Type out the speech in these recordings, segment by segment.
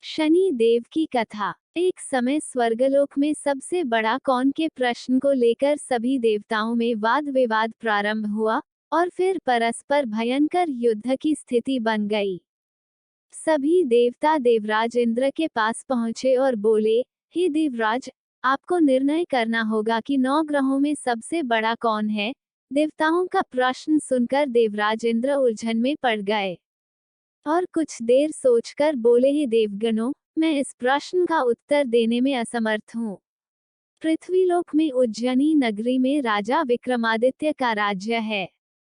शनि देव की कथा। एक समय स्वर्गलोक में सबसे बड़ा कौन के प्रश्न को लेकर सभी देवताओं में वाद विवाद प्रारंभ हुआ और फिर परस्पर भयंकर युद्ध की स्थिति बन गई। सभी देवता देवराज इंद्र के पास पहुंचे और बोले, हे देवराज, आपको निर्णय करना होगा कि 9 ग्रहों में सबसे बड़ा कौन है। देवताओं का प्रश्न सुनकर देवराज इंद्र उलझन में पड़ गए और कुछ देर सोचकर बोले, हे देवगणों, मैं इस प्रश्न का उत्तर देने में असमर्थ हूँ। पृथ्वीलोक में उज्जैनी नगरी में राजा विक्रमादित्य का राज्य है।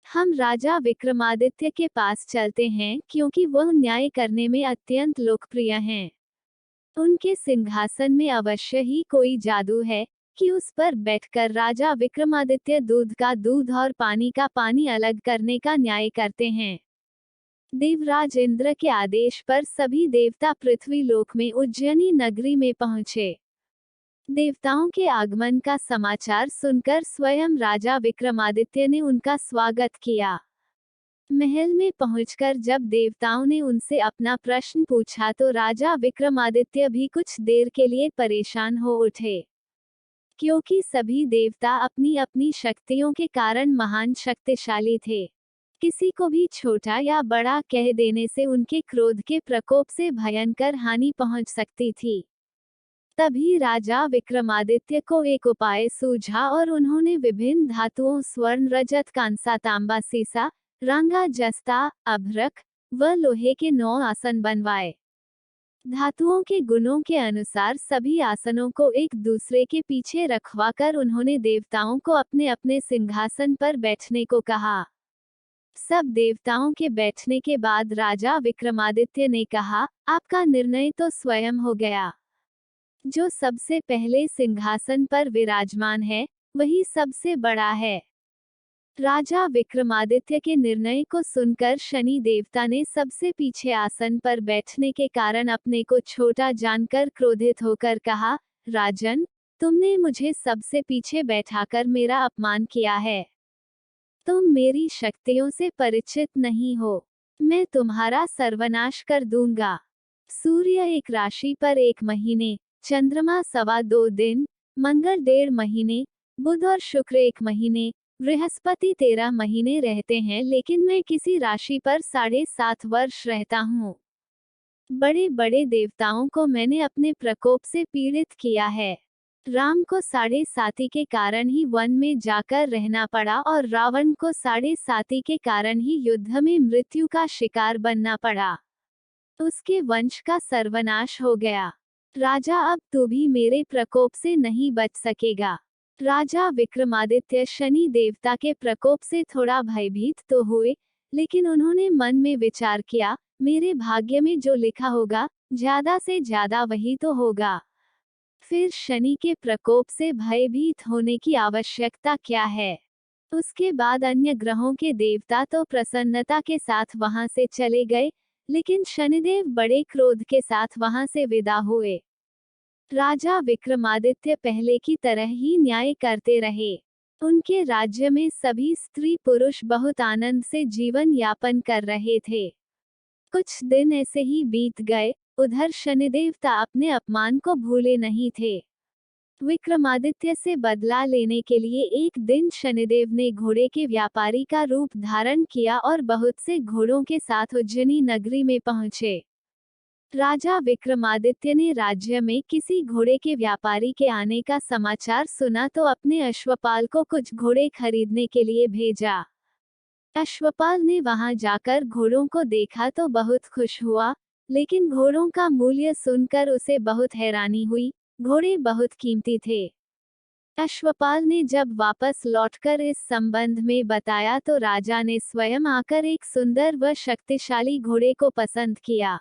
हम राजा विक्रमादित्य के पास चलते हैं क्योंकि वह न्याय करने में अत्यंत लोकप्रिय हैं। उनके सिंहासन में अवश्य ही कोई जादू है कि उस पर बैठकर राजा विक्रमादित्य दूध का दूध और पानी का पानी अलग करने का न्याय करते हैं। देवराज इंद्र के आदेश पर सभी देवता पृथ्वी लोक में उज्जैनी नगरी में पहुंचे। देवताओं के आगमन का समाचार सुनकर स्वयं राजा विक्रमादित्य ने उनका स्वागत किया। महल में पहुंचकर जब देवताओं ने उनसे अपना प्रश्न पूछा तो राजा विक्रमादित्य भी कुछ देर के लिए परेशान हो उठे, क्योंकि सभी देवता अपनी अपनी शक्तियों के कारण महान शक्तिशाली थे। किसी को भी छोटा या बड़ा कह देने से उनके क्रोध के प्रकोप से भयंकर हानि पहुंच सकती थी। तभी राजा विक्रमादित्य को एक उपाय सूझा और उन्होंने विभिन्न धातुओं स्वर्ण रजत कांसा तांबा सीसा रंगा जस्ता अभ्रक व लोहे के 9 आसन बनवाए। धातुओं के गुणों के अनुसार सभी आसनों को एक दूसरे के पीछे रखवाकर उन्होंने देवताओं को अपने अपने सिंहासन पर बैठने को कहा। सब देवताओं के बैठने के बाद राजा विक्रमादित्य ने कहा, आपका निर्णय तो स्वयं हो गया। जो सबसे पहले सिंहासन पर विराजमान है वही सबसे बड़ा है। राजा विक्रमादित्य के निर्णय को सुनकर शनि देवता ने सबसे पीछे आसन पर बैठने के कारण अपने को छोटा जानकर क्रोधित होकर कहा, राजन, तुमने मुझे सबसे पीछे बैठाकर मेरा अपमान किया है। तुम मेरी शक्तियों से परिचित नहीं हो। मैं तुम्हारा सर्वनाश कर दूंगा। सूर्य एक राशि पर 1 महीने, चंद्रमा 2.25 दिन, मंगल 1.5 महीने, बुध और शुक्र 1 महीने, बृहस्पति 13 महीने रहते हैं, लेकिन मैं किसी राशि पर 7.5 वर्ष रहता हूँ। बड़े बड़े देवताओं को मैंने अपने प्रकोप से पीड़ित किया है। राम को 7.5 के कारण ही वन में जाकर रहना पड़ा और रावण को 7.5 के कारण ही युद्ध में मृत्यु का शिकार बनना पड़ा। उसके वंश का सर्वनाश हो गया। राजा, अब तू भी मेरे प्रकोप से नहीं बच सकेगा। राजा विक्रमादित्य शनि देवता के प्रकोप से थोड़ा भयभीत तो हुए, लेकिन उन्होंने मन में विचार किया, मेरे भाग्य में जो लिखा होगा, ज्यादा से ज्यादा वही तो होगा। फिर शनि के प्रकोप से भयभीत होने की आवश्यकता क्या है। उसके बाद अन्य ग्रहों के देवता तो प्रसन्नता के साथ वहां से चले गए, लेकिन शनिदेव बड़े क्रोध के साथ वहां से विदा हुए। राजा विक्रमादित्य पहले की तरह ही न्याय करते रहे। उनके राज्य में सभी स्त्री पुरुष बहुत आनंद से जीवन यापन कर रहे थे। कुछ दिन ऐसे ही बीत गए। उधर शनिदेवता अपने अपमान को भूले नहीं थे। विक्रमादित्य से बदला लेने के लिए एक दिन शनिदेव ने घोड़े के व्यापारी का रूप धारण किया और बहुत से घोड़ों के साथ उज्जैनी नगरी में पहुंचे। राजा विक्रमादित्य ने राज्य में किसी घोड़े के व्यापारी के आने का समाचार सुना तो अपने अश्वपाल को कुछ घोड़े खरीदने के लिए भेजा। अश्वपाल ने वहां जाकर घोड़ों को देखा तो बहुत खुश हुआ, लेकिन घोड़ों का मूल्य सुनकर उसे बहुत हैरानी हुई। घोड़े बहुत कीमती थे। अश्वपाल ने जब वापस लौटकर इस संबंध में बताया तो राजा ने स्वयं आकर एक सुंदर व शक्तिशाली घोड़े को पसंद किया।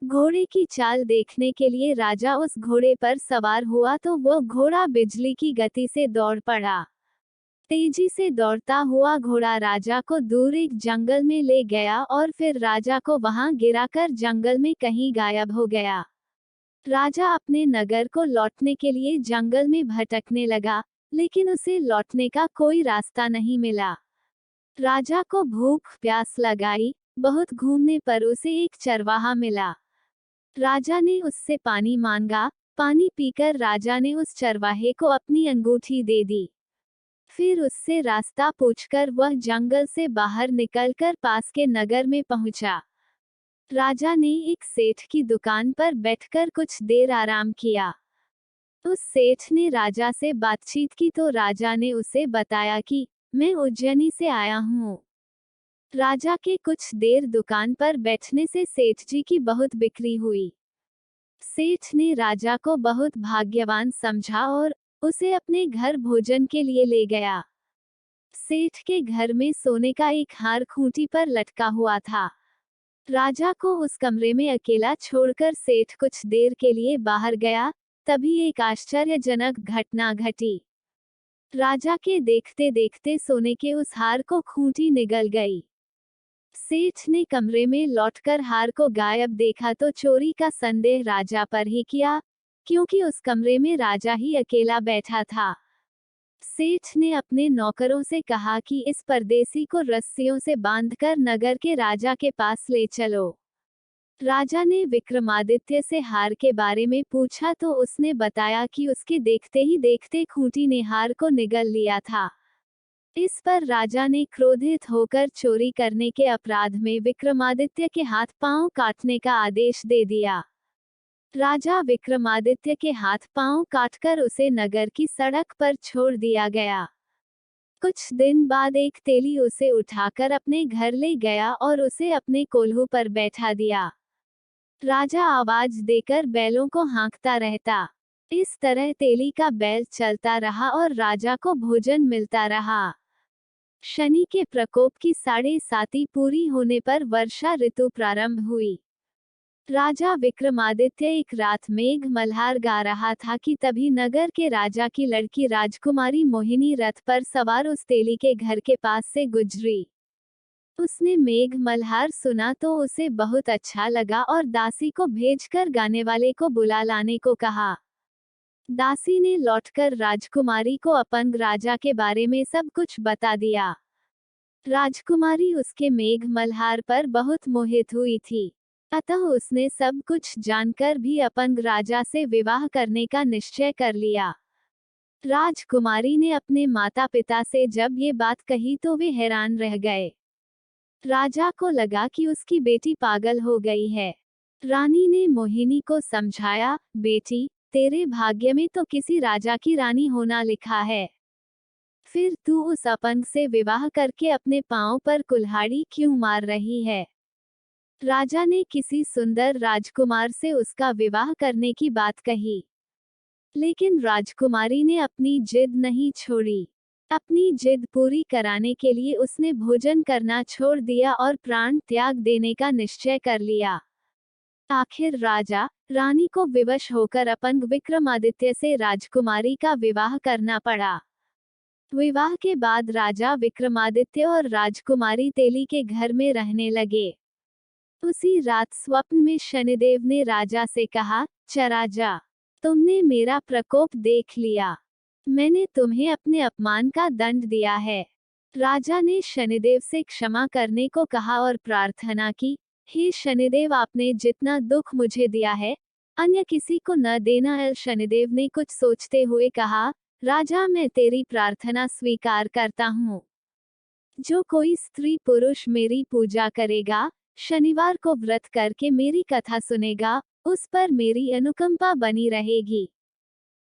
घोड़े की चाल देखने के लिए राजा उस घोड़े पर सवार हुआ तो वो घोड़ा बिजली की गति से दौड़ पड़ा। तेजी से दौड़ता हुआ घोड़ा राजा को दूर एक जंगल में ले गया और फिर राजा को वहां गिराकर जंगल में कहीं गायब हो गया। राजा अपने नगर को लौटने के लिए जंगल में भटकने लगा, लेकिन उसे लौटने का कोई रास्ता नहीं मिला। राजा को भूख प्यास लगाई। बहुत घूमने पर उसे एक चरवाहा मिला। राजा ने उससे पानी मांगा। पानी पीकर राजा ने उस चरवाहे को अपनी अंगूठी दे दी। फिर उससे रास्ता पूछकर वह जंगल से बाहर निकलकर पास के नगर में पहुंचा। राजा ने एक सेठ की दुकान पर बैठकर कुछ देर आराम किया। उस सेठ ने राजा से बातचीत की तो राजा ने उसे बताया कि मैं उज्जैनी से आया हूँ। राजा के कुछ देर दुकान पर बैठने से सेठ जी की बहुत बिक्री हुई। सेठ ने राजा को बहुत भाग्यवान समझा और उसे अपने घर भोजन के लिए ले गया। सेठ के घर में सोने का एक हार खूंटी पर लटका हुआ था। राजा को उस कमरे में अकेला छोड़कर सेठ कुछ देर के लिए बाहर गया। तभी एक आश्चर्यजनक घटना घटी। राजा के देखते देखते सोने के उस हार को खूंटी निगल गई। सेठ ने कमरे में लौटकर हार को गायब देखा तो चोरी का संदेह राजा पर ही किया, क्योंकि उस कमरे में राजा ही अकेला बैठा था। सेठ ने अपने नौकरों से कहा कि इस परदेसी को रस्सियों से बांधकर नगर के राजा के पास ले चलो। राजा ने विक्रमादित्य से हार के बारे में पूछा तो उसने बताया कि उसके देखते ही देखते खूंटी ने हार को निगल लिया था। इस पर राजा ने क्रोधित होकर चोरी करने के अपराध में विक्रमादित्य के हाथ पांव काटने का आदेश दे दिया। राजा विक्रमादित्य के हाथ पांव काटकर उसे नगर की सड़क पर छोड़ दिया गया। कुछ दिन बाद एक तेली उसे उठाकर अपने घर ले गया और उसे अपने कोल्हू पर बैठा दिया। राजा आवाज देकर बैलों को हाँकता रहता। इस तरह तेली का बैल चलता रहा और राजा को भोजन मिलता रहा। शनि के प्रकोप की 7.5 पूरी होने पर वर्षा ऋतु प्रारंभ हुई। राजा विक्रमादित्य एक रात मेघ मल्हार गा रहा था कि तभी नगर के राजा की लड़की राजकुमारी मोहिनी रथ पर सवार उस तेली के घर के पास से गुजरी। उसने मेघ मल्हार सुना तो उसे बहुत अच्छा लगा और दासी को भेजकर गाने वाले को बुला लाने को कहा। दासी ने लौटकर राजकुमारी को अपंग राजा के बारे में सब कुछ बता दिया। राजकुमारी उसके मेघ मल्हार पर बहुत मोहित हुई थी, अतः उसने सब कुछ जानकर भी अपंग राजा से विवाह करने का निश्चय कर लिया। राजकुमारी ने अपने माता पिता से जब ये बात कही तो वे हैरान रह गए। राजा को लगा कि उसकी बेटी पागल हो गई है। रानी ने मोहिनी को समझाया, बेटी, तेरे भाग्य में तो किसी राजा की रानी होना लिखा है। फिर तू उस अपंग से विवाह करके अपने पांव पर कुल्हाड़ी क्यों मार रही है? राजा ने किसी सुंदर राजकुमार से उसका विवाह करने की बात कही, लेकिन राजकुमारी ने अपनी जिद नहीं छोड़ी। अपनी जिद पूरी कराने के लिए उसने भोजन करना छोड़ दिया और प्राण त्याग देने का निश्चय कर लिया। आखिर राजा रानी को विवश होकर अपंग विक्रमादित्य से राजकुमारी का विवाह करना पड़ा। विवाह के बाद राजा विक्रमादित्य और राजकुमारी तेली के घर में रहने लगे। उसी रात स्वप्न में शनिदेव ने राजा से कहा, राजा, तुमने मेरा प्रकोप देख लिया। मैंने तुम्हें अपने अपमान का दंड दिया है। राजा ने शनिदेव से क्षमा करने को कहा और प्रार्थना की, हे शनिदेव, आपने जितना दुख मुझे दिया है अन्य किसी को न देना। शनिदेव ने कुछ सोचते हुए कहा, राजा, मैं तेरी प्रार्थना स्वीकार करता हूँ। जो कोई स्त्री पुरुष मेरी पूजा करेगा, शनिवार को व्रत करके मेरी कथा सुनेगा, उस पर मेरी अनुकंपा बनी रहेगी,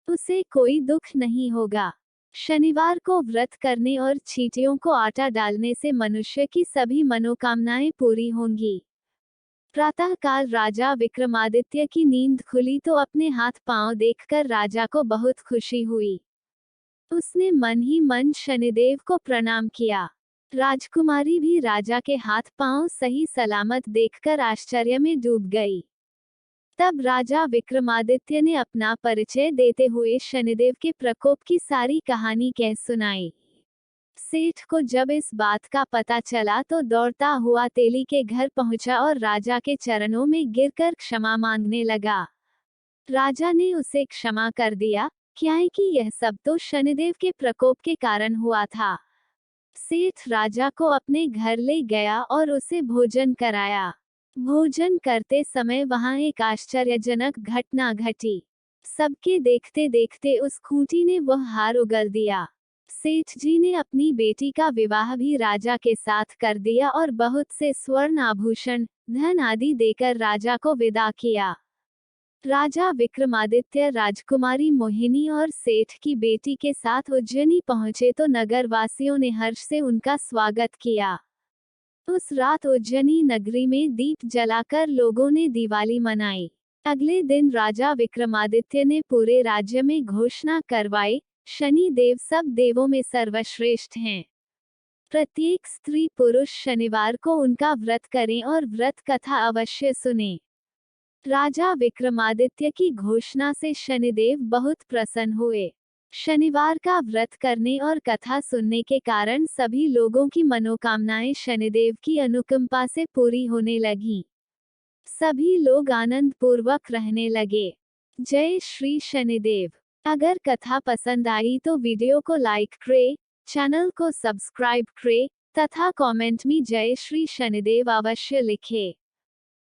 उसे कोई दुख नहीं होगा। शनिवार को व्रत करने और चींटियों को आटा डालने से मनुष्य की सभी मनोकामनाएं पूरी होंगी। प्रातःकाल राजा विक्रमादित्य की नींद खुली तो अपने हाथ पांव देखकर राजा को बहुत खुशी हुई। उसने मन ही मन शनिदेव को प्रणाम किया। राजकुमारी भी राजा के हाथ पांव सही सलामत देखकर आश्चर्य में डूब गई। तब राजा विक्रमादित्य ने अपना परिचय देते हुए शनिदेव के प्रकोप की सारी कहानी कह सुनाई। सेठ को जब इस बात का पता चला तो दौड़ता हुआ तेली के घर पहुंचा और राजा के चरणों में गिरकर क्षमा मांगने लगा। राजा ने उसे क्षमा कर दिया, क्या है कि यह सब तो शनिदेव के प्रकोप के कारण हुआ था। सेठ राजा को अपने घर ले गया और उसे भोजन कराया। भोजन करते समय वहां एक आश्चर्यजनक घटना घटी। सबके देखते देखते उस खूंटी ने वह हार उगल दिया। सेठ जी ने अपनी बेटी का विवाह भी राजा के साथ कर दिया और बहुत से स्वर्ण आभूषण, धन आदि देकर राजा को विदा किया। राजा विक्रमादित्य राजकुमारी मोहिनी और सेठ की बेटी के साथ उज्जैनी पहुंचे तो नगरवासियों ने हर्ष से उनका स्वागत किया। उस रात उज्जैनी नगरी में दीप जलाकर लोगों ने दिवाली मनाई। अगले दिन राजा विक्रमादित्य ने पूरे राज्य में घोषणा करवाई, शनि देव सब देवों में सर्वश्रेष्ठ हैं। प्रत्येक स्त्री पुरुष शनिवार को उनका व्रत करें और व्रत कथा अवश्य सुने। राजा विक्रमादित्य की घोषणा से शनिदेव बहुत प्रसन्न हुए। शनिवार का व्रत करने और कथा सुनने के कारण सभी लोगों की मनोकामनाएं शनिदेव की अनुकंपा से पूरी होने लगीं। सभी लोग आनंद पूर्वक रहने लगे। जय श्री शनिदेव। अगर कथा पसंद आई तो वीडियो को लाइक करें, चैनल को सब्सक्राइब करें तथा कमेंट में जय श्री शनिदेव अवश्य लिखें।